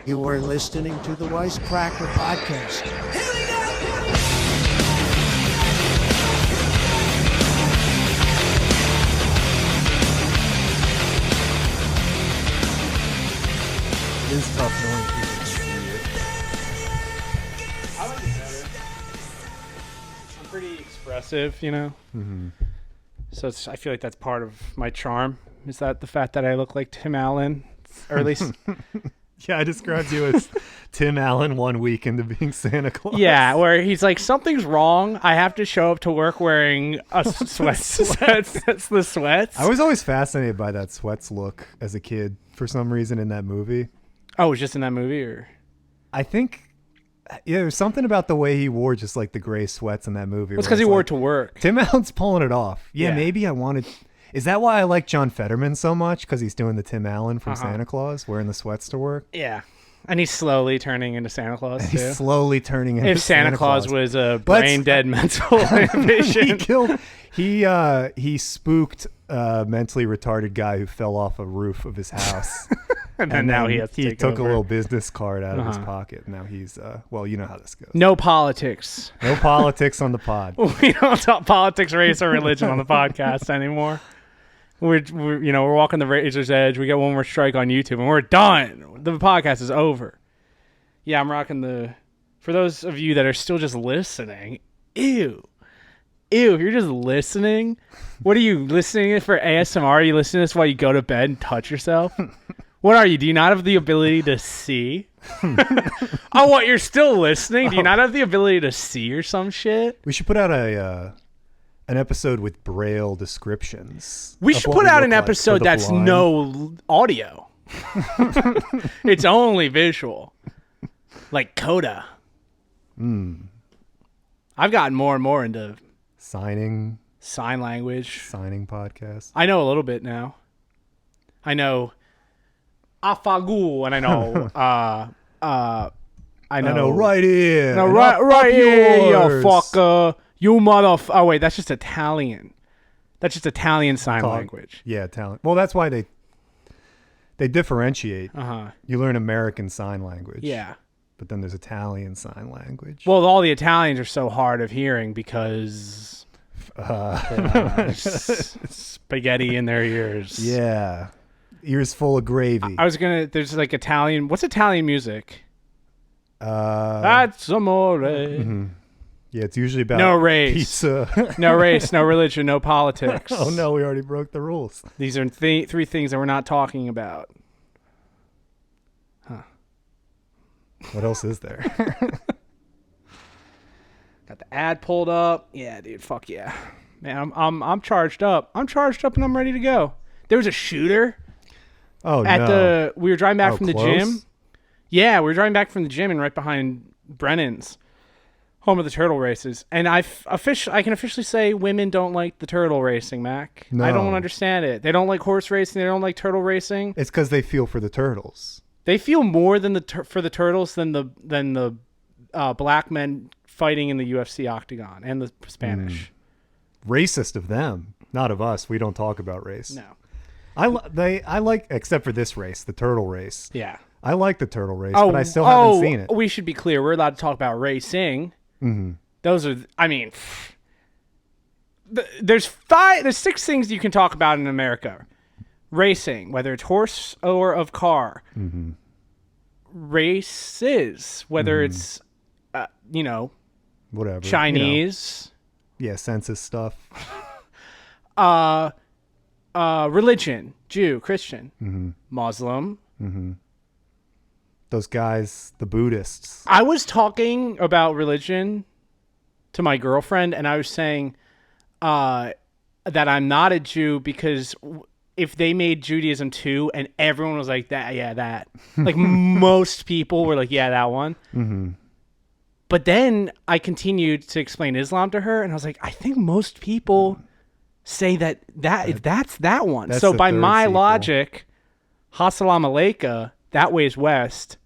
You are listening to the Wisecracker podcast. Here we go! It is tough knowing people see it. I like it better. I'm pretty expressive, you know? Mm-hmm. So I feel like that's part of my charm. Is that the fact that I look like Tim Allen? Or at least... Yeah, I described you as Tim Allen 1 week into being Santa Claus. Yeah, where he's like, something's wrong. I have to show up to work wearing a sweats. That's the sweats. I was always fascinated by that sweats look as a kid for some reason in that movie. Oh, it was just in that movie? Or I think, yeah, there's something about the way he wore just like the gray sweats in that movie. It's because he wore it to work. Tim Allen's pulling it off. Yeah, Yeah. maybe I wanted... Is that why I like John Fetterman so much? Because he's doing the Tim Allen from Santa Claus, wearing the sweats to work? Yeah. And he's slowly turning into Santa Claus, And too. he's slowly turning into If Santa Claus was a brain-dead mental invasion. He spooked a mentally retarded guy who fell off a roof of his house. and then now he has to take took over. a little business card out of his pocket. Now he's, well, you know how this goes. No politics. No politics on the pod. We don't talk politics, race, or religion on the podcast anymore. We're walking the razor's edge. We get one more strike on YouTube, and we're done. The podcast is over. Yeah, I'm rocking for those of you that are still just listening, ew. If you're just listening, what are you listening for ASMR? Are you listening to this while you go to bed and touch yourself? What are you? Do you not have the ability to see? Oh, what? You're still listening? Do you not have the ability to see or some shit? We should put out an episode with Braille descriptions. We of should what put we out look an like episode for the that's blind. no audio. It's only visual. Like Coda. I've gotten more and more into signing language. podcast. I know a little bit now. I know afagu, and I know I know right here. No, and right up here, you yours. fucker. You motherfucker. Oh, wait, that's just Italian. That's just Italian sign language. Yeah, talent. Well, that's why they differentiate. Uh-huh. You learn American Sign Language. Yeah. But then there's Italian Sign Language. Well, all the Italians are so hard of hearing because spaghetti in their ears. Yeah. Ears full of gravy. There's like Italian. What's Italian music? That's amore. Mm-hmm. Yeah, it's usually about No race. pizza. No race, no religion, no politics. Oh, no, we already broke the rules. These are three things that we're not talking about. What else is there? Got the ad pulled up. Yeah, dude, fuck yeah. Man, I'm charged up. I'm charged up and I'm ready to go. There was a shooter Oh, no. we were driving back from the close? gym. Yeah, we were driving back from the gym and right behind Brennan's, home of the turtle races. And I can officially say women don't like the turtle racing, Mac. No. I don't understand it. They don't like horse racing. They don't like turtle racing. It's because they feel for the turtles. They feel more than for the turtles than the black men fighting in the UFC octagon and the Spanish. Racist of them, not of us. We don't talk about race. No. I like, except for this race, the turtle race. Yeah. I like the turtle race, but I still haven't seen it. We should be clear. We're allowed to talk about racing. Mm-hmm. Those are, I mean, there's 6 things you can talk about in America. Racing, whether it's horse or of car. Mm-hmm. Races, whether it's, Whatever. Chinese. Yeah, census stuff. Religion, Jew, Christian, Mm-hmm. Muslim. Mm-hmm. Those guys, the Buddhists. I was talking about religion to my girlfriend, and I was saying that I'm not a Jew because if they made Judaism too, and everyone was like, that. Like, most people were like, yeah, that one. Mm-hmm. But then I continued to explain Islam to her, and I was like, I think most people say that that's that one. That's So the by third my sequel. logic, Assalamu alaikum, that way's west.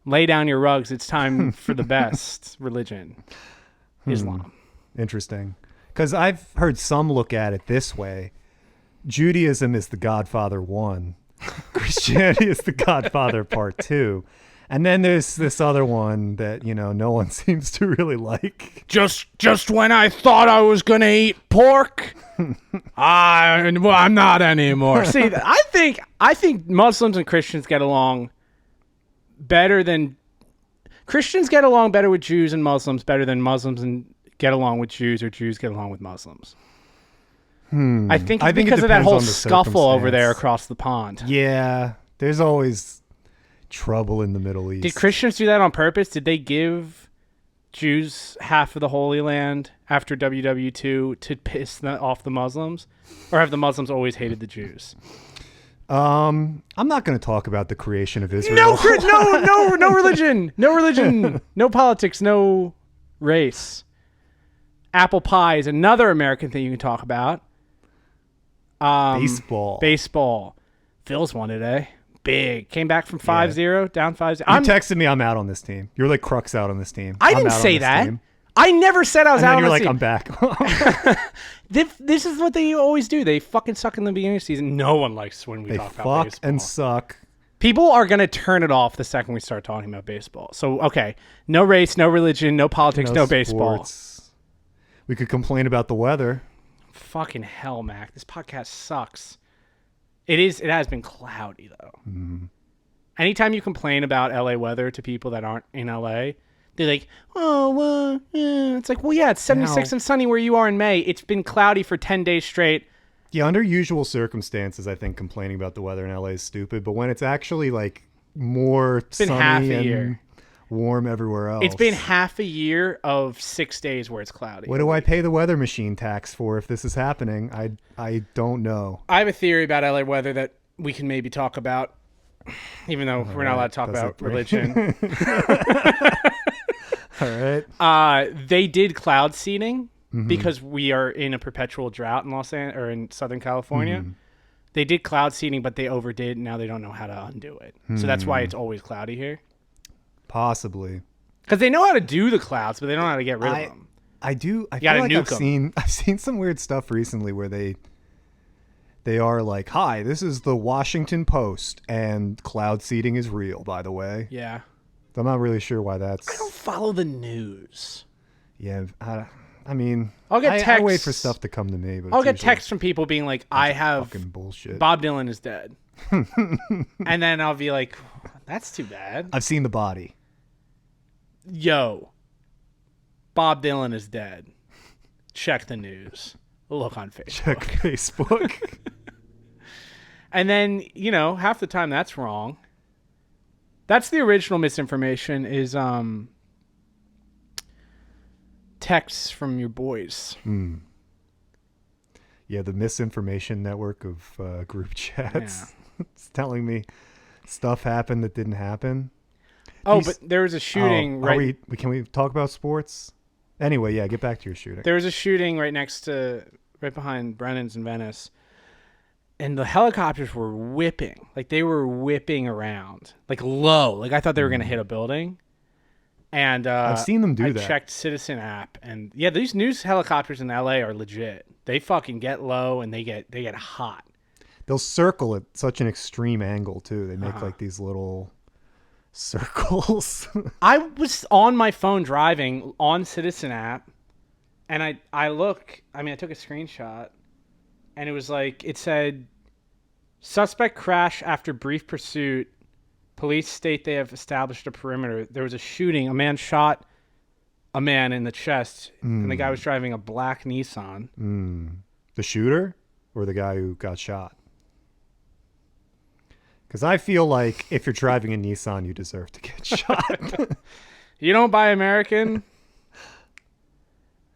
Lay down your rugs. It's time for the best religion, Islam. Interesting. Because I've heard some look at it this way. Judaism is the Godfather 1. Christianity is the Godfather Part 2. And then there's this other one that, no one seems to really like. Just when I thought I was gonna eat pork, I'm not anymore. See, I think Muslims and Christians get along better than Christians get along better with Jews and Muslims better than Muslims and get along with Jews or Jews get along with Muslims. I think it's because of that whole scuffle over there across the pond. Yeah, there's always trouble in the Middle East. Did Christians do that on purpose? Did they give Jews half of the Holy Land after WW2 to piss off the Muslims? Or have the Muslims always hated the Jews? I'm not going to talk about the creation of Israel. No religion. No religion. No politics. No race. Apple pie is another American thing you can talk about. Baseball. Phil's won today. Big. Came back from 5-0, down 5-0. You texted me, I'm out on this team. You're like Crux out on this team. I didn't say that. Team. I never said I was out on this team. And then you're like, I'm back. This is what they always do. They fucking suck in the beginning of the season. No one likes when we talk about baseball. They fuck and suck. People are going to turn it off the second we start talking about baseball. So, okay. No race, no religion, no politics, no baseball. We could complain about the weather. Fucking hell, Mac. This podcast sucks. It has been cloudy, though. Mm-hmm. Anytime you complain about LA weather to people that aren't in LA, they're like, it's like, well, yeah, it's 76 and sunny where you are in May. It's been cloudy for 10 days straight. Yeah, under usual circumstances, I think complaining about the weather in LA is stupid. But when it's actually like more sunny and warm everywhere else. It's been half a year of 6 days where it's cloudy. What do I pay the weather machine tax for if this is happening? I don't know. I have a theory about LA weather that we can maybe talk about, even though we're not allowed to talk about religion. All right. They did cloud seeding because we are in a perpetual drought in in Southern California. Mm-hmm. They did cloud seeding, but they overdid. And now they don't know how to undo it. So that's why it's always cloudy here. Possibly. Because they know how to do the clouds, but they don't know how to get rid of them. I feel like I've seen some weird stuff recently where they are like, hi, this is the Washington Post, and cloud seeding is real, by the way. Yeah. I'm not really sure why that's... I don't follow the news. Yeah, I mean, I'll get texts. I wait for stuff to come to me. But I'll get texts from people being like, I have... Fucking bullshit. Bob Dylan is dead. And then I'll be like, that's too bad. I've seen the body. Yo, Bob Dylan is dead. Check the news. Look on Facebook. Check Facebook. And then, half the time that's wrong. That's the original misinformation is texts from your boys. Yeah, the misinformation network of group chats. Yeah. It's telling me stuff happened that didn't happen. But there was a shooting. Can we talk about sports? Anyway, yeah, get back to your shooting. There was a shooting right behind Brennan's in Venice, and the helicopters were whipping. Like, they were whipping around, like, low. Like, I thought they were going to hit a building. And I've seen them do that. I checked Citizen app, and yeah, these news helicopters in LA are legit. They fucking get low and they get hot. They'll circle at such an extreme angle too. They make like these little circles. I was on my phone driving on Citizen app, and I took a screenshot, and it was like, it said, suspect crash after brief pursuit. Police state they have established a perimeter. There was a shooting. A man shot a man in the chest, and the guy was driving a black Nissan. The shooter or the guy who got shot? Because I feel like if you're driving a Nissan, you deserve to get shot. You don't buy American.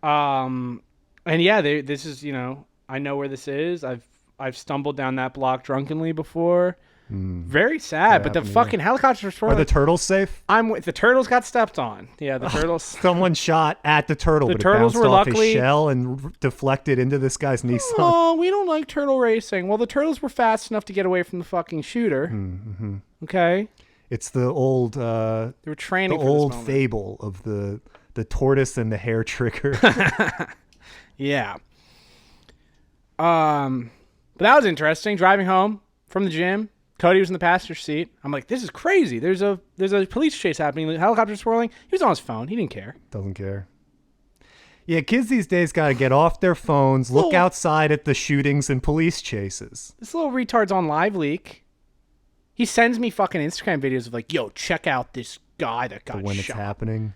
And yeah, this is, I know where this is. I've stumbled down that block drunkenly before. Very sad, but the fucking helicopters were... Are the turtles safe? The turtles got stepped on. Yeah, the turtles... Someone shot at the turtle, but turtles it bounced were off luckily... his shell and deflected into this guy's Nissan. Oh, we don't like turtle racing. Well, the turtles were fast enough to get away from the fucking shooter. Mm-hmm. Okay? It's the old... they were training the for old this moment. fable of the tortoise and the hair trigger. Yeah. But that was interesting. Driving home from the gym, Cody was in the passenger seat. I'm like, this is crazy. There's a police chase happening. The helicopter's swirling. He was on his phone. He didn't care. Doesn't care. Yeah, kids these days got to get off their phones, look outside at the shootings and police chases. This little retard's on Live Leak. He sends me fucking Instagram videos of like, yo, check out this guy that got when shot. It's happening.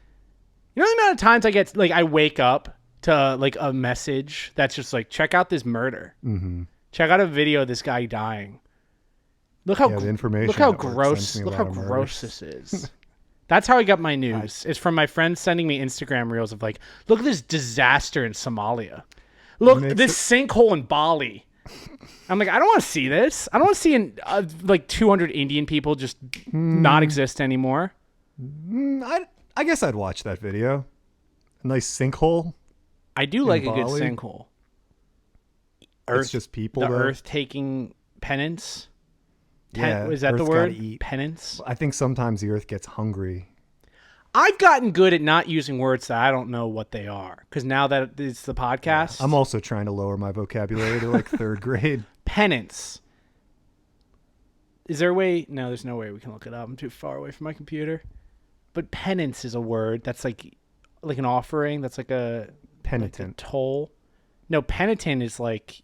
You know the amount of times I get, like, I wake up to like a message that's just like, check out this murder. Mm-hmm. Check out a video of this guy dying. Look how gross this is. That's how I got my news. It's from my friends sending me Instagram reels of like, look at this disaster in Somalia. Look, this sinkhole in Bali. I'm like, I don't want to see this. I don't want to see like 200 Indian people just not exist anymore. I guess I'd watch that video. A nice sinkhole. I do like a good sinkhole. It's just people. The earth taking penance. Yeah, is that the word? Penance? I think sometimes the earth gets hungry. I've gotten good at not using words that I don't know what they are. Because now that it's the podcast. Yeah, I'm also trying to lower my vocabulary to like third grade. Penance. Is there a way? No, there's no way we can look it up. I'm too far away from my computer. But penance is a word that's like an offering. That's like a penitent. Like a toll. No, penitent is like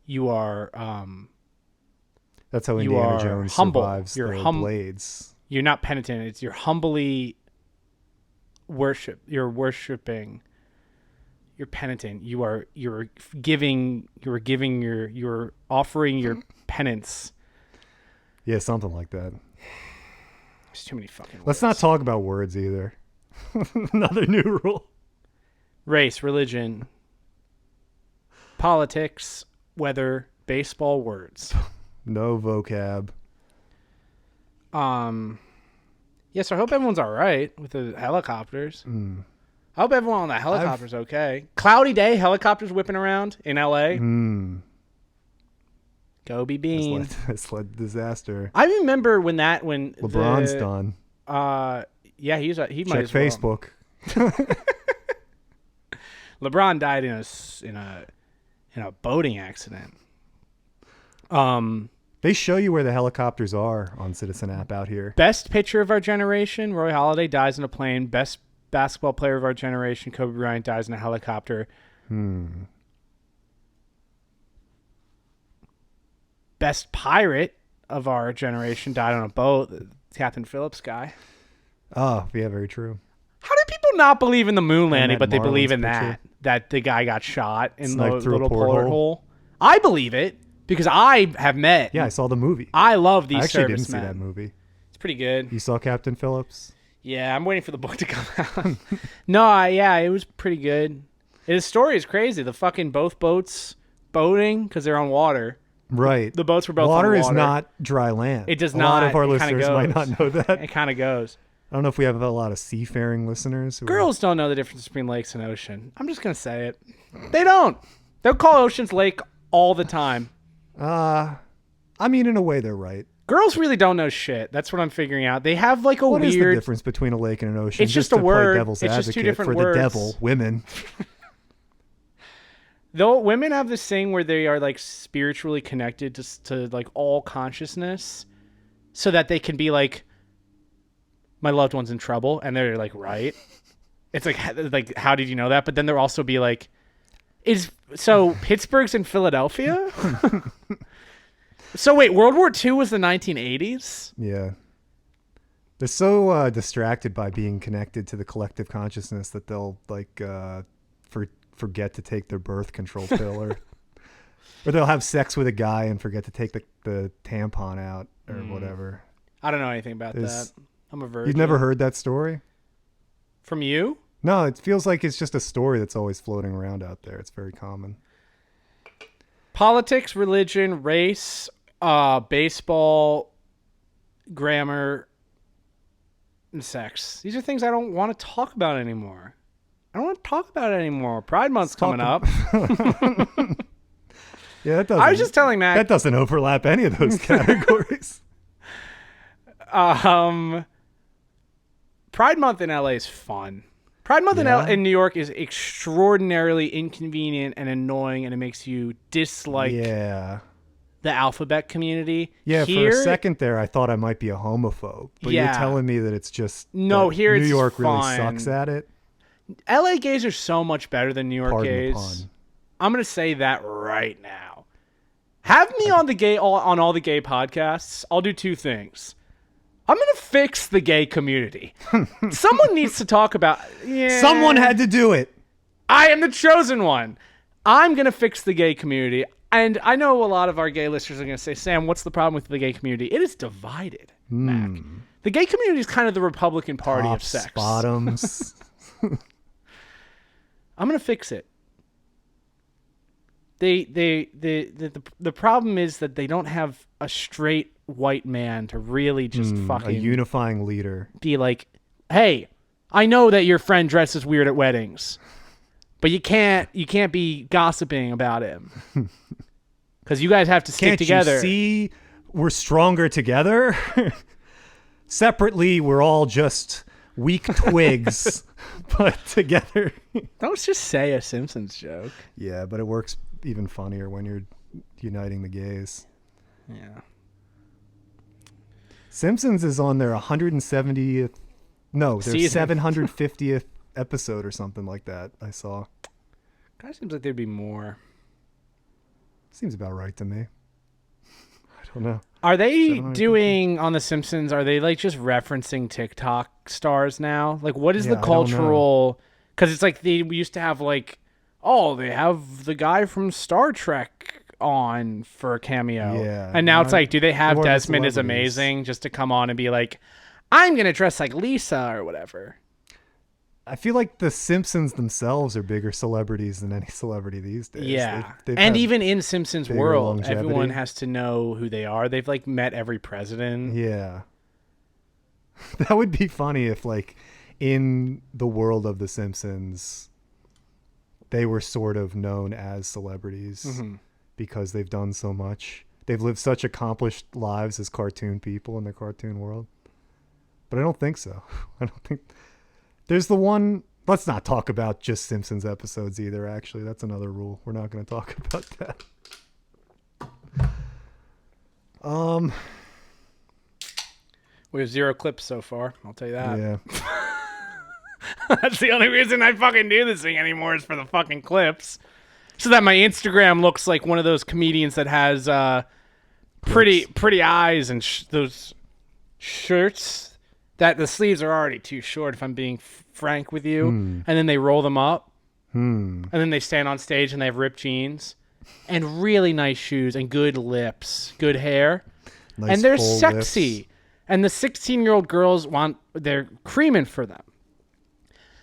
you are... That's how Indiana Jones survives the blades. You're not penitent. It's you're humbly worship. You're worshiping. You're penitent. You're offering your penance. Yeah, something like that. There's too many fucking words. Let's not talk about words either. Another new rule. Race, religion, politics, weather, baseball, words. No vocab. Yeah, so I hope everyone's all right with the helicopters. I hope everyone on that helicopter's okay. Cloudy day, helicopters whipping around in LA. Go be Bean. It's led to disaster. I remember when LeBron's done. Yeah, he might Check as well. Facebook. LeBron died in a boating accident. They show you where the helicopters are on Citizen app out here. Best pitcher of our generation, Roy Halladay dies in a plane. Best basketball player of our generation, Kobe Bryant, dies in a helicopter. Best pirate of our generation died on a boat. Captain Phillips guy. Oh, yeah, very true. How do people not believe in the moon landing, but they believe in that the guy got shot in the little porthole? I believe it. Because I have met. Yeah, I saw the movie. I love these servicemen. I actually didn't see that movie. It's pretty good. You saw Captain Phillips? Yeah, I'm waiting for the book to come out. No, yeah, it was pretty good. His story is crazy. The fucking both boats boating because they're on water. Right. The boats were both water on water. Is not dry land. It does not. not. A lot of our listeners might not know that. It kind of goes. I don't know if we have a lot of seafaring listeners. Girls don't know the difference between lakes and ocean. I'm just going to say it. They don't. They'll call oceans lake all the time. I mean, in a way, they're right. Girls really don't know shit. That's what I'm figuring out. They have like what weird... What is the difference between a lake and an ocean? It's just a word. Play devil's it's advocate just two different for words. The devil, women. Though women have this thing where they are like spiritually connected to like all consciousness so that they can be like, my loved one's in trouble. And they're like, right. It's like, how did you know that? But then they'll also be like, Pittsburgh's in Philadelphia? So wait, World War II was the 1980s? Yeah. They're so distracted by being connected to the collective consciousness that they'll like forget to take their birth control pill or they'll have sex with a guy and forget to take the tampon out or whatever. I don't know anything about that. I'm a virgin. You've never heard that story? From you? No, it feels like it's just a story that's always floating around out there. It's very common. Politics, religion, race, baseball, grammar, and sex. These are things I don't want to talk about anymore. I don't want to talk about it anymore. Pride Month's coming up. Yeah, that doesn't. I was just telling Mac. That doesn't overlap any of those categories. Pride Month in LA is fun. Pride Month in New York is extraordinarily inconvenient and annoying, and it makes you dislike the alphabet community. Yeah, here, for a second there, I thought I might be a homophobe. But Yeah. you're telling me that it's just No, that here New it's York really fine. sucks at it. LA gays are so much better than New York Pardon the gays. pun. I'm gonna say that right now. Have me on all the gay podcasts. I'll do two things. I'm gonna fix the gay community. Someone needs to talk about. Yeah, Someone had to do it. I am the chosen one. I'm gonna fix the gay community, and I know a lot of our gay listeners are gonna say, "Sam, what's the problem with the gay community? It is divided, Mac. The gay community is kind of the Republican Party of Tops, sex." bottoms. I'm gonna fix it. The problem is that they don't have a straight white man to really just a fucking unifying leader. be like, hey, I know that your friend dresses weird at weddings, but you can't be gossiping about him because you guys have to stick Can't together. you see we're stronger together? Separately, we're all just weak twigs, but together. Don't just say a Simpsons joke. Yeah, but it works even funnier when you're uniting the gays. Yeah. Simpsons is on their 170th, no, their Season. 750th episode or something like that. I saw. Kind of seems like there'd be more. Seems about right to me. I don't know. Are they 750? doing on The Simpsons? Are they like just referencing TikTok stars now? Like, what is Yeah, the I don't know. cultural? Because it's like we used to have like, oh, they have the guy from Star Trek on for a cameo. Yeah, And now it's not- like, do they have more of the Desmond is celebrities. Amazing just to come on and be like, I'm gonna dress like Lisa or whatever? I feel like the Simpsons themselves are bigger celebrities than any celebrity these days. Yeah. They've And had even in Simpsons bigger world, longevity. everyone has to know who they are. They've like met every president. Yeah. That would be funny if, like, in the world of The Simpsons, they were sort of known as celebrities Mm-hmm. because they've done so much. They've lived such accomplished lives as cartoon people in the cartoon world. But I don't think so. I don't think... There's the one... Let's not talk about just Simpsons episodes either, actually. That's another rule. We're not going to talk about that. We have 0 clips so far. I'll tell you that. Yeah. That's the only reason I fucking do this thing anymore is for the fucking clips. So that my Instagram looks like one of those comedians that has pretty eyes and those shirts that the sleeves are already too short, if I'm being frank with you. And then they roll them up. And then they stand on stage and they have ripped jeans and really nice shoes and good lips, good hair. Nice And they're full sexy. lips. And the 16-year-old girls they're creaming for them.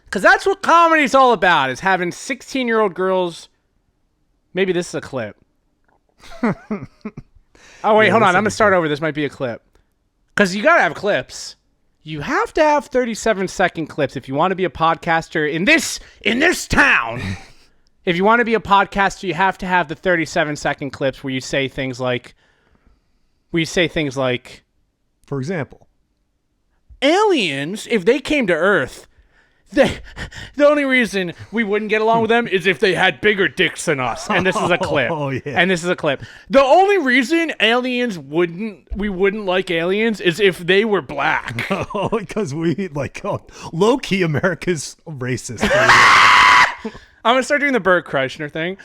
Because that's what comedy's all about, is having 16-year-old girls. Maybe this is a clip. Oh, wait, Yeah, hold on. this I'm going will to start over. This might be a clip. Because you got to have clips. You have to have 37-second clips if you want to be a podcaster in this town. If you want to be a podcaster, you have to have the 37-second clips where you say things like, For example. aliens, if they came to Earth, the only reason we wouldn't get along with them is if they had bigger dicks than us. And this is a clip. Oh, yeah. And this is a clip. The only reason we wouldn't like aliens is if they were black. Oh, because we low key America's racist. I'm gonna start doing the Bert Kreischer thing.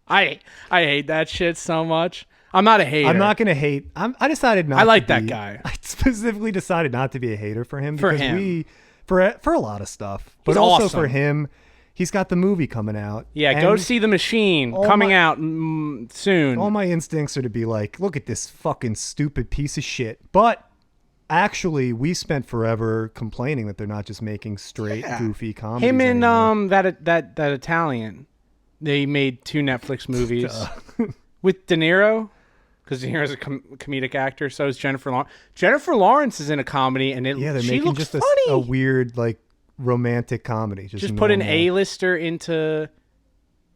I hate that shit so much. I'm not a hater. I'm not gonna hate. I decided not. I like to that be- guy. I specifically decided not to be a hater for him For because him. for a lot of stuff, but He's also awesome. for him, he's got the movie coming out. Yeah, go and see The Machine all coming my- out soon. All my instincts are to be like, look at this fucking stupid piece of shit. But actually, we spent forever complaining that they're not just making straight goofy comedies. Him and anymore. that Italian, they made 2 Netflix movies with De Niro, because De Niro's a comedic actor. So is Jennifer Lawrence. Jennifer Lawrence is in a comedy, and Yeah, they're she making looks just funny. a weird romantic comedy. Just put an normal. A-lister into,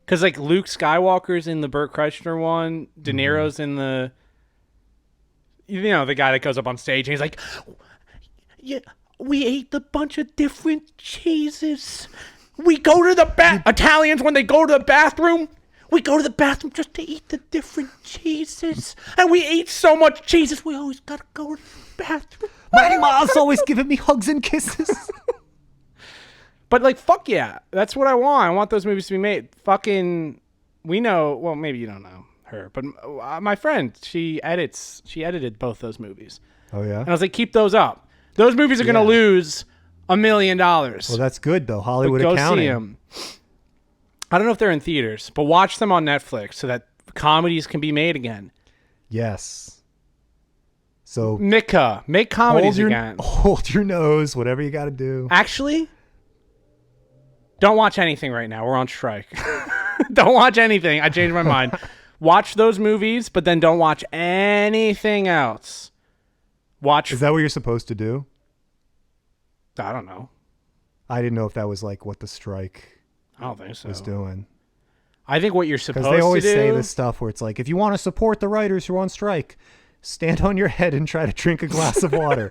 because like Luke Skywalker's in the Burt Kreischer one, De Mm-hmm. Niro's in the, the guy that goes up on stage and he's like, yeah, we ate a bunch of different cheeses. We go to the Italians, when they go to the bathroom, We go to the bathroom just to eat the different cheeses. And we ate so much cheeses, we always got to go to the bathroom. My mom's always giving me hugs and kisses. But, like, fuck yeah. That's what I want. I want those movies to be made. Fucking, we know, well, maybe you don't know her, but my friend, she edited both those movies. Oh, yeah? And I was like, keep those up. Those movies are going to lose $1 million. Well, that's good, though. Hollywood Go accounting. see them. I don't know if they're in theaters, but watch them on Netflix so that comedies can be made again. Yes. So Make comedies again. Hold your nose, whatever you got to do. Actually, don't watch anything right now. We're on strike. Don't watch anything. I changed my mind. Watch those movies, but then don't watch anything else. Is that what you're supposed to do? I don't know. I didn't know if that was like what the strike I don't think so. was doing. I think what you're supposed to do. Because they always say this stuff where it's like, if you want to support the writers who are on strike, stand on your head and try to drink a glass of water.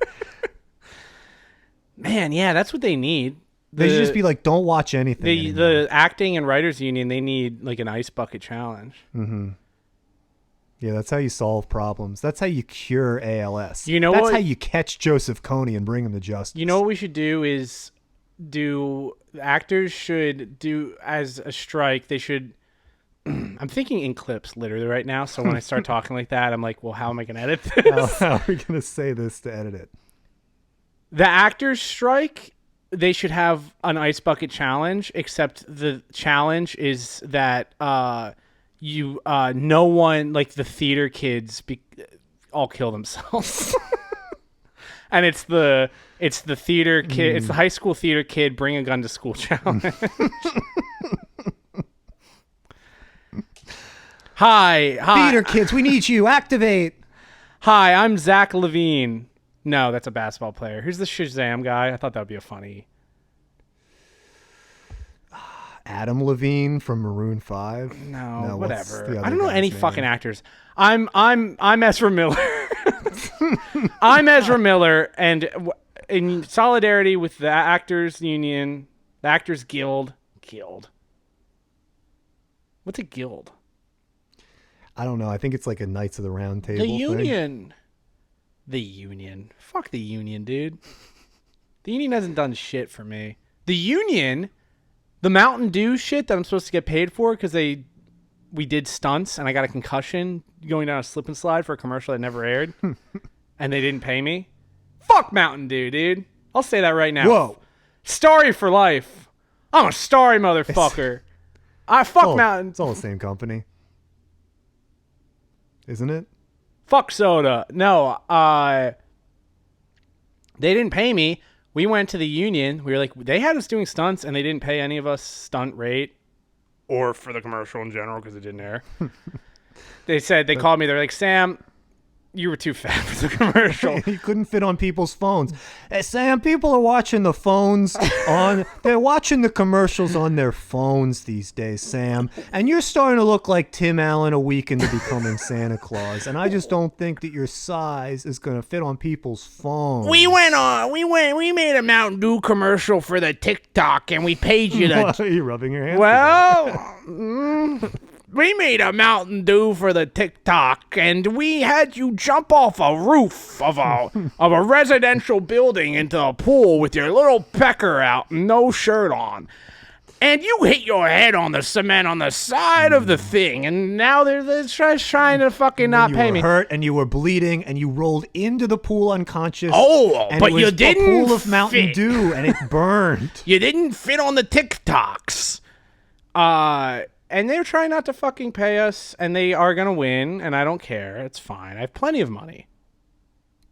Man, yeah, that's what they need. They should just be like, don't watch anything. The acting and writers union, they need like an ice bucket challenge. Mm-hmm. Yeah, that's how you solve problems. That's how you cure ALS. You know that's what? how you catch Joseph Kony and bring him to justice. You know what we should do is actors should do as a strike. They should. I'm thinking in clips literally right now. So when I start talking like that, I'm like, well, how am I going to edit this? How are we going to say this to edit it? The actors strike. They should have an ice bucket challenge, except the challenge is that no one, like the theater kids, all kill themselves. And it's the theater kid, it's the high school theater kid bring a gun to school challenge. Hi. Theater kids, we need you. Activate. Hi, I'm Zach Levine. No, that's a basketball player. Who's the Shazam guy? I thought that would be a funny. Adam Levine from Maroon 5. No, whatever. the other I don't know guy's any name? fucking actors. I'm Ezra Miller. I'm Ezra Miller, and in solidarity with the Actors Union, the Actors Guild. What's a guild? I don't know. I think it's like a Knights of the Round Table The thing. Union. The Union. Fuck the Union, dude. The Union hasn't done shit for me. The Union, the Mountain Dew shit that I'm supposed to get paid for because we did stunts and I got a concussion going down a slip and slide for a commercial that never aired and they didn't pay me. Fuck Mountain Dew, dude. I'll say that right now. Whoa. Starry for life. I'm a starry motherfucker. Mountain. It's all the same company. Isn't it? Fuck soda. No, they didn't pay me. We went to the union. We were like, they had us doing stunts, and they didn't pay any of us stunt rate or for the commercial in general because it didn't air. They called me. They're like, Sam, you were too fat for the commercial. You couldn't fit on people's phones. Hey, Sam, people are watching the phones they're watching the commercials on their phones these days, Sam. And you're starting to look like Tim Allen a week into becoming Santa Claus. And I just don't think that your size is going to fit on people's phones. We made a Mountain Dew commercial for the TikTok, and we paid you Why are you rubbing your hands? Well, we made a Mountain Dew for the TikTok, and we had you jump off a roof of a residential building into a pool with your little pecker out and no shirt on. And you hit your head on the cement on the side of the thing, and now they're trying to fucking not pay me. You were hurt, and you were bleeding, and you rolled into the pool unconscious. Oh, and but it was you didn't a pool of Mountain fit. Dew, and it burned. You didn't fit on the TikToks. And they're trying not to fucking pay us, and they are going to win, and I don't care. It's fine. I have plenty of money.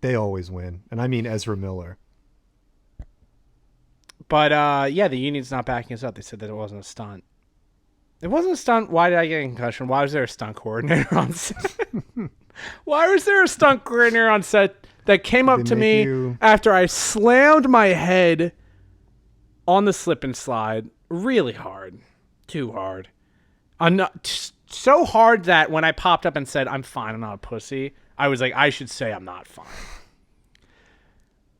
They always win. And I mean Ezra Miller. But, yeah, the union's not backing us up. They said that it wasn't a stunt. It wasn't a stunt. Why did I get a concussion? Why was there a stunt coordinator on set? Why was there a stunt coordinator on set that came up to me after I slammed my head on the slip and slide really hard? Too hard. So hard that when I popped up and said, I'm fine, I'm not a pussy, I was like, I should say I'm not fine.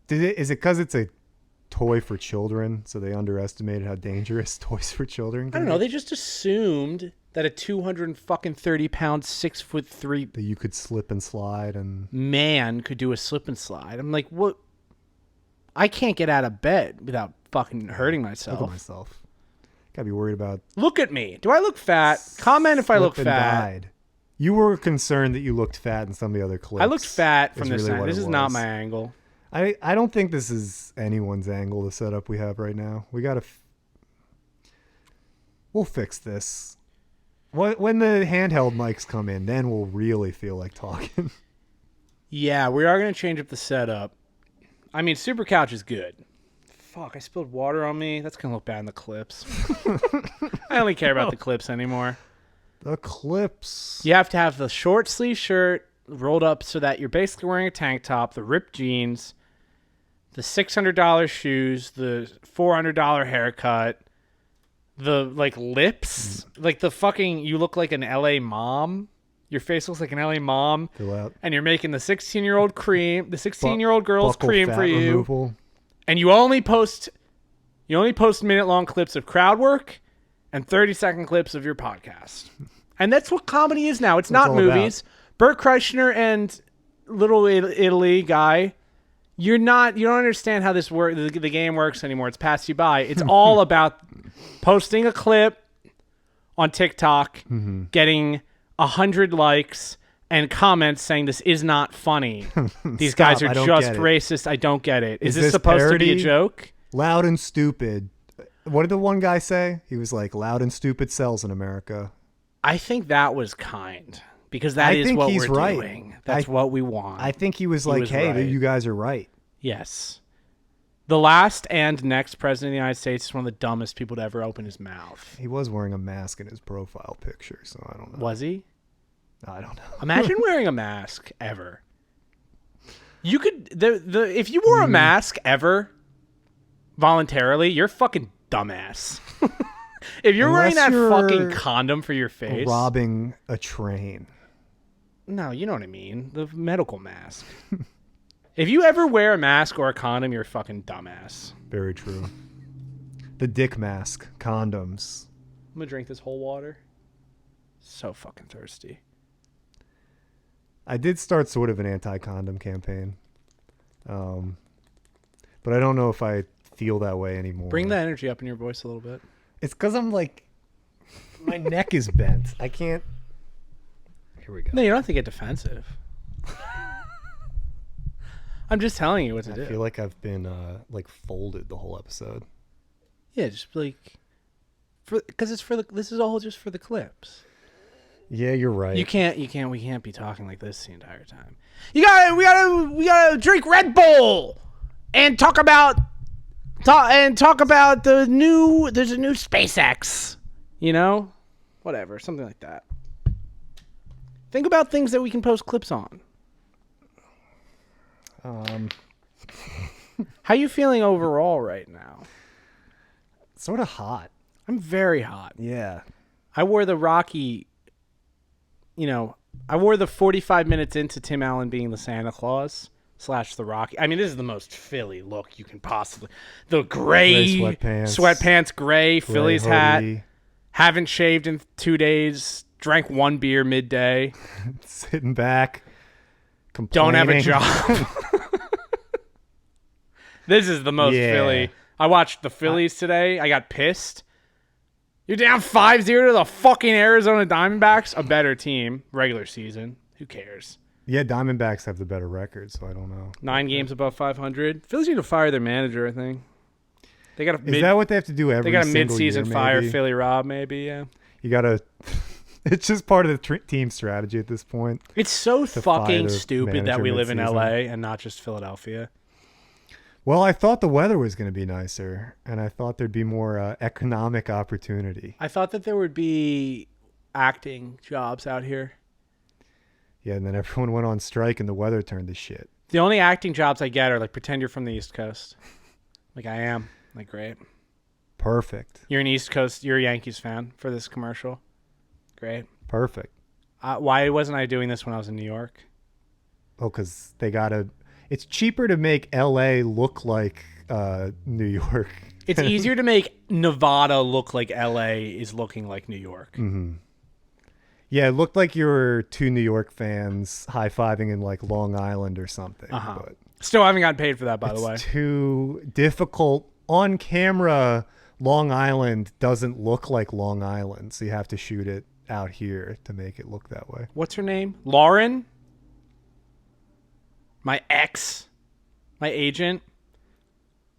Is it because it's a toy for children, so they underestimated how dangerous toys for children can I don't know. They just assumed that a 230-pound, 6'3" That you could slip and slide and man could do a slip and slide. I'm like, what? I can't get out of bed without fucking hurting myself. look at myself. Gotta be worried about. Look at me. Do I look fat? Comment if I look slip and fat. died. You were concerned that you looked fat in some of the other clips. I looked fat from is this really side. what This it is not was. my angle. I don't think this is anyone's angle, the setup we have right now. We gotta. We'll fix this. When the handheld mics come in, then we'll really feel like talking. Yeah, we are going to change up the setup. I mean, Super Couch is good. Fuck, I spilled water on me. That's going to look bad in the clips. I only care about the clips anymore. The clips. You have to have the short sleeve shirt rolled up so that you're basically wearing a tank top, the ripped jeans, the $600 shoes, the $400 haircut, the like lips, like the fucking, you look like an LA mom. Your face looks like an LA mom. Fill out. And you're making the 16-year-old cream, the 16-year-old girl's Buckle cream fat for you. removal. And you only post minute-long clips of crowd work and 30-second clips of your podcast. And that's what comedy is now. It's not all movies. Bert Kreischer and Little Italy guy, you don't understand how this the game works anymore. It's passed you by. It's all about posting a clip on TikTok, getting 100 likes and comments saying this is not funny. These guys are I don't just get it. racist. I don't get it. Is Is this this supposed to be a parody? joke? Loud and stupid. What did the one guy say? He was like, loud and stupid sells in America. I think that was kind because that I is think what he's we're right. doing. That's what we want. I think he was like, was hey, right. you guys are right. Yes. The last and next president of the United States is one of the dumbest people to ever open his mouth. He was wearing a mask in his profile picture, so I don't know. Was he? I don't know. Imagine wearing a mask ever. You could if you wore a mask ever voluntarily, you're fucking dumbass. If you're wearing Unless that you're fucking condom for your face. Robbing a train. No, you know what I mean. The medical mask. If you ever wear a mask or a condom, you're a fucking dumbass. Very true. The dick mask. Condoms. I'm gonna drink this whole water. So fucking thirsty. I did start sort of an anti-condom campaign. But I don't know if I feel that way anymore. Bring the energy up in your voice a little bit. It's because I'm like, my neck is bent. I can't. Here we go. No, you don't have to get defensive. I'm just telling you what to do. I feel like I've been like folded the whole episode. Yeah, just like, because this is all just for the clips. Yeah, you're right. We can't be talking like this the entire time. We gotta drink Red Bull and talk about there's a new SpaceX, whatever, something like that. Think about things that we can post clips on. How you feeling overall right now? Sort of hot. I'm very hot. Yeah. I wore the Rocky, I wore the 45 minutes into Tim Allen being the Santa Claus / the Rocky. I mean, this is the most Philly look you can possibly. The gray sweatpants, gray Phillies hat. Haven't shaved in 2 days. Drank 1 beer midday. Sitting back. Don't have a complaining. job. This is the most Philly. I watched the Phillies today. I got pissed. You're down 5-0 to the fucking Arizona Diamondbacks. A better team. Regular season. Who cares? Yeah, Diamondbacks have the better record, so I don't know. 9 games above 500. Phillies need to fire their manager, I think. They got Is that what they have to do every They got a single mid-season year, fire maybe? Philly Rob, maybe, yeah. You got to... It's just part of the team strategy at this point. It's so fucking fire stupid that we manager live in mid-season. LA and not just Philadelphia. Well, I thought the weather was going to be nicer, and I thought there'd be more economic opportunity. I thought that there would be acting jobs out here. Yeah, and then everyone went on strike, and the weather turned to shit. The only acting jobs I get are like pretend you're from the East Coast. Like I am. Like great. Perfect. You're a Yankees fan for this commercial. Great. Perfect. Why wasn't I doing this when I was in New York? Oh, because they got to... It's cheaper to make L.A. look like New York. It's easier to make Nevada look like LA is looking like New York. Mm-hmm. Yeah, it looked like you were two New York fans high-fiving in like Long Island or something. But Still haven't gotten paid for that, by the way. it's too difficult. On camera, Long Island doesn't look like Long Island, so you have to shoot it out here to make it look that way. What's her name? Lauren? My ex? My agent?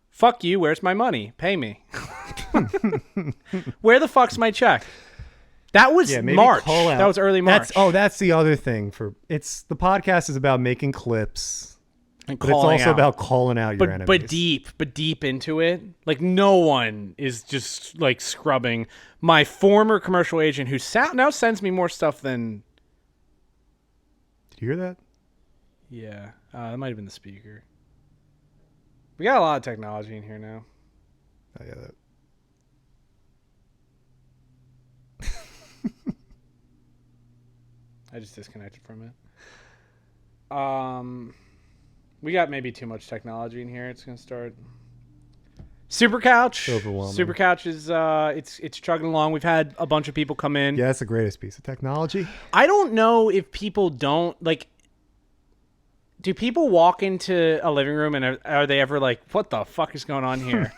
Fuck you, where's my money? Pay me. Where the fuck's my check? That was maybe March. call out. That was early March. That's the other thing. The podcast is about making clips, And but it's calling also out. about calling out your enemies. But deep into it. Like no one is just like scrubbing. My former commercial agent who now sends me more stuff than. Did you hear that? Yeah, that might have been the speaker. We got a lot of technology in here now. Oh, yeah, that. I just disconnected from it. We got maybe too much technology in here. It's gonna start. Super Couch. Overwhelming. Super Couch is it's chugging along. We've had a bunch of people come in. Yeah, that's the greatest piece of technology. I don't know if people don't like. Do people walk into a living room and are they ever like, "What the fuck is going on here"?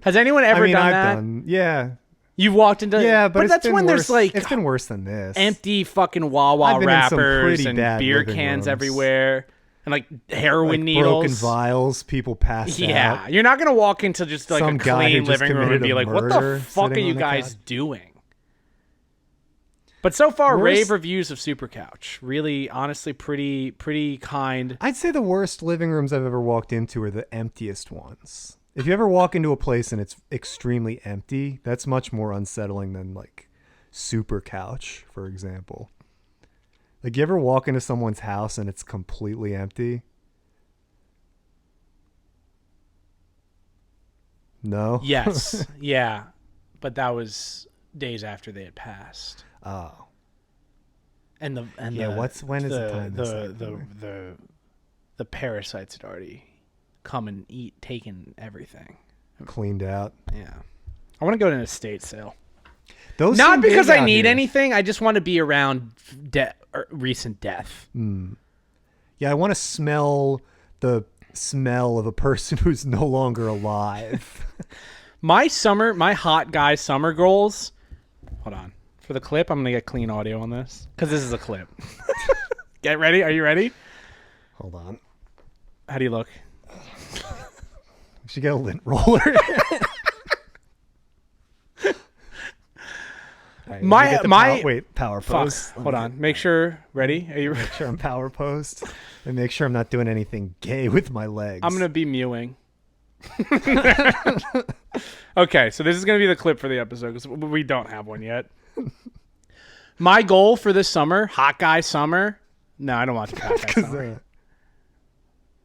Has anyone ever done that? Yeah. You've walked into but that's been when worse. there's like it's been worse than this. empty fucking Wawa I've been in some wrappers pretty and bad beer living cans rooms. everywhere and like heroin like needles, broken vials, people passed Yeah, out. you're not gonna walk into just like Some a guy who clean just living room and committed be a like, "What the murder fuck are sitting you on the guys couch." doing?" But so far, Worst- rave reviews of Super Couch. Really, honestly, pretty kind. I'd say the worst living rooms I've ever walked into are the emptiest ones. If you ever walk into a place and it's extremely empty, that's much more unsettling than like Super Couch, for example. Like, you ever walk into someone's house and it's completely empty? No? Yes, yeah, but that was days after they had passed. Oh. And Yeah, when is the time this happened? the parasites had already come and taken everything. Cleaned out. Yeah, I want to go to an estate sale. Those Not seem because big I out need here. anything. I just want to be around recent death. Yeah, I want to smell the smell of a person who's no longer alive. My hot guy summer goals. Hold on. For the clip, I'm going to get clean audio on this because this is a clip. Get ready. Are you ready? Hold on. How do you look? We should get a lint roller. All right, My- let me get the my- power Fuck. pose. Hold on. Make sure. Ready? Are you ready? Make sure I'm power posed, and make sure I'm not doing anything gay with my legs. I'm going to be mewing. Okay, so this is going to be the clip for the episode because we don't have one yet. My goal for this summer, hot guy summer. No, I don't want to hot guy summer.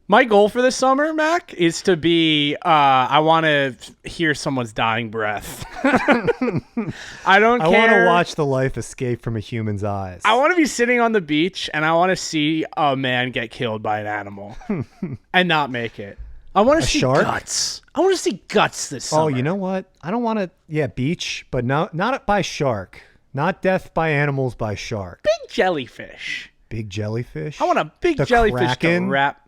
My goal for this summer, Mac, is to be. I want to hear someone's dying breath. I don't care. I want to watch the life escape from a human's eyes. I want to be sitting on the beach and I want to see a man get killed by an animal and not make it. I want to see shark? guts. I want to see guts this summer. Oh, you know what? I don't want to. Yeah, beach, but not by shark. Not death by animals by shark. Big jellyfish. Big jellyfish. I want a big The jellyfish kraken? to wrap.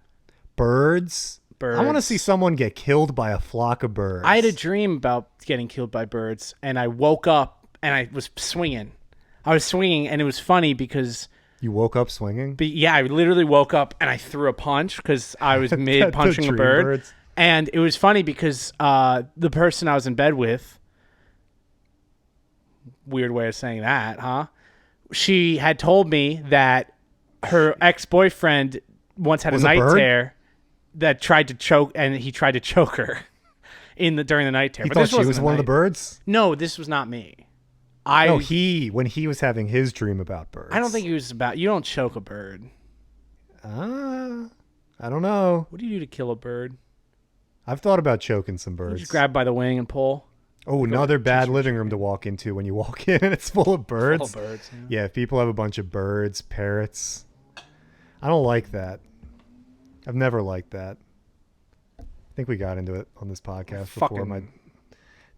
Birds. I want to Birds. see someone get killed by a flock of birds. I had a dream about getting killed by birds, and I woke up and I was swinging. And it was funny because, You woke up swinging? I literally woke up and I threw a punch because I was mid punching a dream bird. birds. And it was funny because the person I was in bed with, weird way of saying that, huh? She had told me that her ex-boyfriend once had Was a a night bird? terror that tried to choke, and he tried to choke her during the night terror. You But thought this she wasn't was a one of the night- birds? No, this was not me. No, when he was having his dream about birds. I don't think he was about. You don't choke a bird. I don't know. What do you do to kill a bird? I've thought about choking some You birds. just grab by the wing and pull. Oh, another bad living room to walk into when you walk in and it's full of birds. Full of birds. Yeah, if people have a bunch of birds, parrots. I don't like that. I've never liked that. I think we got into it on this podcast before, Fucking- my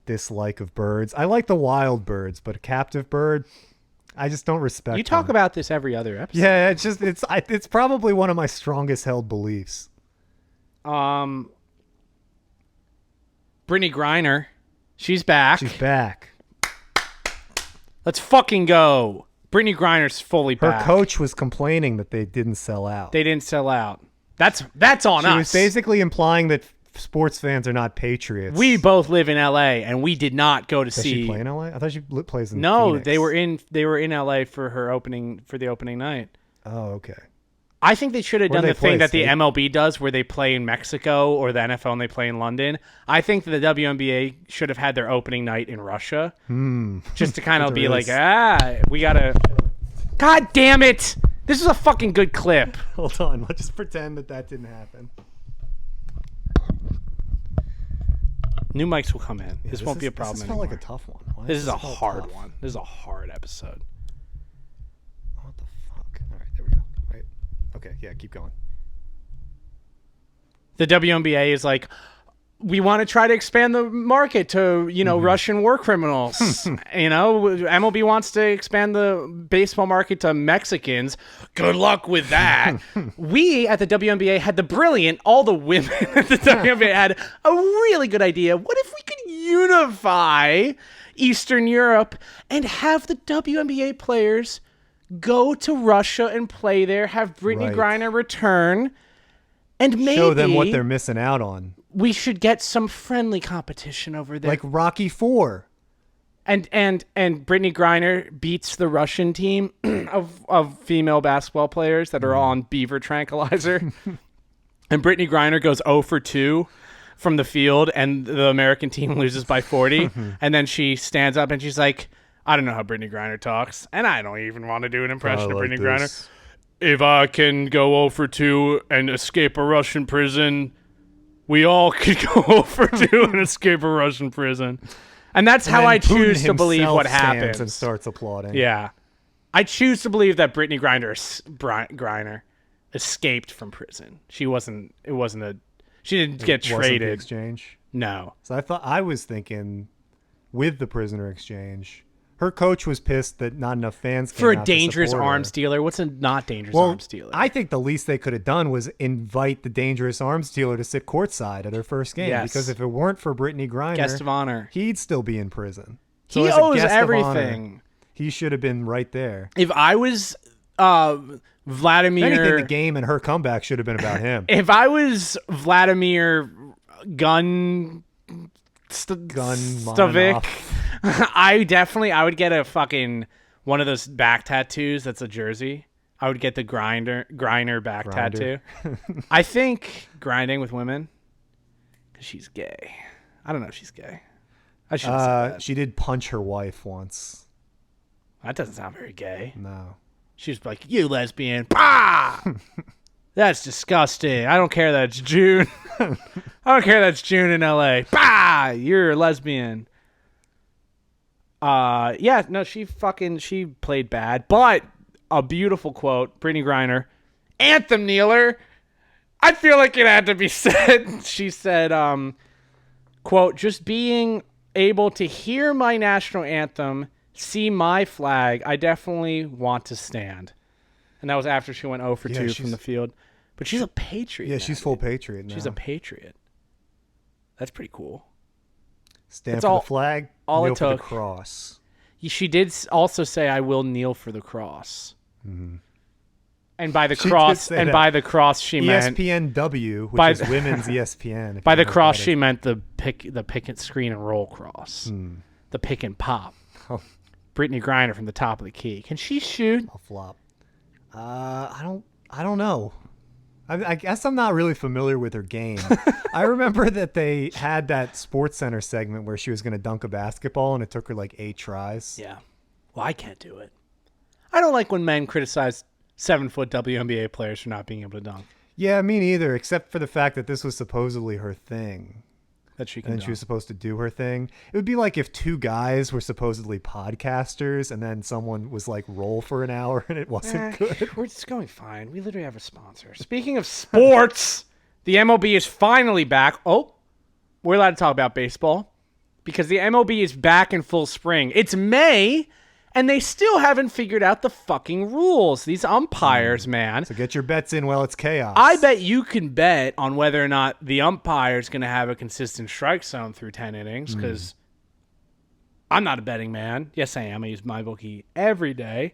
dislike of birds. I like the wild birds, but a captive bird, I just don't respect You talk them. about this every other episode. Yeah, it's probably one of my strongest held beliefs. Brittany Griner, she's back. She's back. Let's fucking go. Brittany Griner's fully Her back. coach was complaining that they didn't sell out. They didn't sell out. That's on She us. was basically implying that sports fans are not patriots. We both live in LA, and we did not go to Does see. she play in LA? I thought she plays in No, Phoenix. they were in LA for the opening night. Oh, okay. I think they should have Where done they the thing play, that the state? MLB does where they play in Mexico, or the NFL and they play in London. I think that the WNBA should have had their opening night in Russia. Just to kind of be like, we got to... God damn it! This is a fucking good clip. Hold on. Let's just pretend that didn't happen. New mics will come in. This won't be a problem This anymore. felt like a tough one. Why This does is a feel hard tough? one. This is a hard episode. What the fuck? All right, there we go. Right. Okay, yeah, keep going. The WNBA is like, we want to try to expand the market to, Russian war criminals. MLB wants to expand the baseball market to Mexicans. Good luck with that. We at the WNBA had all the women at the WNBA had a really good idea. What if we could unify Eastern Europe and have the WNBA players go to Russia and play there, have Brittany Right. Griner return, and maybe Show them what they're missing out on. we should get some friendly competition over there. Like Rocky IV. And Brittany Griner beats the Russian team of female basketball players that are all on beaver tranquilizer. And Brittany Griner goes 0 for 2 from the field, and the American team loses by 40. And then she stands up and she's like, I don't know how Brittany Griner talks, and I don't even want to do an impression of Brittany Griner. If I can go 0 for 2 and escape a Russian prison, we all could go 0 for 2 and escape a Russian prison. And that's how I choose to believe what happens. And starts applauding. Yeah. I choose to believe that Brittany Griner escaped from prison. She didn't get Wasn't the traded. exchange. No. So I was thinking with the prisoner exchange, her coach was pissed that not enough fans came For a out to dangerous support her. arms dealer, what's a not dangerous Well, arms dealer? I think the least they could have done was invite the dangerous arms dealer to sit courtside at her first game. Yes. Because if it weren't for Brittany Griner, Guest of honor. he'd still be in prison. So He as a owes guest of honor, everything. he should have been right there. If I was If Vladimir... anything, the game and her comeback should have been about him. If I was Vladimir Gun Stavik, I would get a fucking one of those back tattoos that's a jersey. I would get the Griner back Grinder. tattoo. I think grinding with women, because she's gay. I don't know if she's gay. I should have said that. She did punch her wife once. That doesn't sound very gay. No. She was like, you lesbian. Bah! That's disgusting. I don't care that it's June. I don't care that it's June in LA. Bah! You're a lesbian. Yeah, no, she played bad. But a beautiful quote, Brittany Griner, anthem kneeler. I feel like it had to be said. She said, quote, just being able to hear my national anthem, see my flag, I definitely want to stand. And that was after she went 0 for 2 from the field. But she's a patriot. Yeah, now, she's full dude. patriot now. She's a patriot. That's pretty cool. Stand That's for all- the flag, all it kneel for the took. cross. She did also say, I will kneel for the cross. Mm-hmm. And by the She did cross, say and that. by the cross, she meant ESPNW, which by is the- women's ESPN. if by you the know what cross, that she is. meant the pick and screen and roll cross, the pick and pop. Oh. Brittany Griner from the top of the key. Can she shoot? A flop. I don't know. I guess I'm not really familiar with her game. I remember that they had that Sports Center segment where she was going to dunk a basketball and it took her like 8 tries. Yeah. Well, I can't do it. I don't like when men criticize 7-foot WNBA players for not being able to dunk. Yeah, me neither, except for the fact that this was supposedly her thing. That she can And dunk. she was supposed to do her thing. It would be like if 2 guys were supposedly podcasters and then someone was like roll for an hour and it wasn't good. We're just going fine. We literally have a sponsor. Speaking of sports, the MLB is finally back. Oh, we're allowed to talk about baseball because the MLB is back in full spring. It's May, And they still haven't figured out the fucking rules. These umpires, man. So get your bets in while it's chaos. I bet you can bet on whether or not the umpire is going to have a consistent strike zone through 10 innings, because I'm not a betting man. Yes, I am. I use MyBookie every day.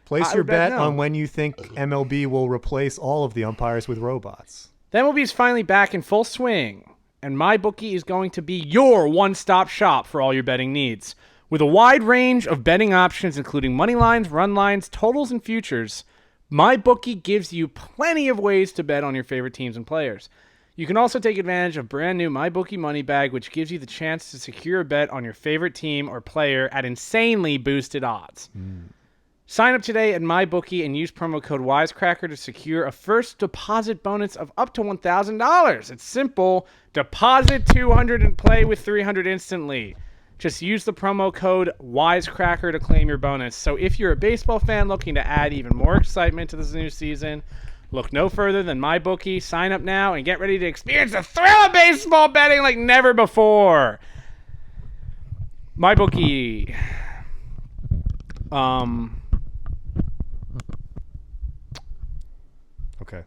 Place I your would bet bet no. on when you think MLB will replace all of the umpires with robots. The MLB is finally back in full swing, and MyBookie is going to be your one-stop shop for all your betting needs. With a wide range of betting options, including money lines, run lines, totals, and futures, MyBookie gives you plenty of ways to bet on your favorite teams and players. You can also take advantage of brand new MyBookie Money Bag, which gives you the chance to secure a bet on your favorite team or player at insanely boosted odds. Sign up today at MyBookie and use promo code Wisecracker to secure a first deposit bonus of up to $1,000. It's simple. Deposit $200 and play with $300 instantly. Just use the promo code Wisecracker to claim your bonus. So if you're a baseball fan looking to add even more excitement to this new season, look no further than MyBookie. Sign up now and get ready to experience the thrill of baseball betting like never before. MyBookie. Okay.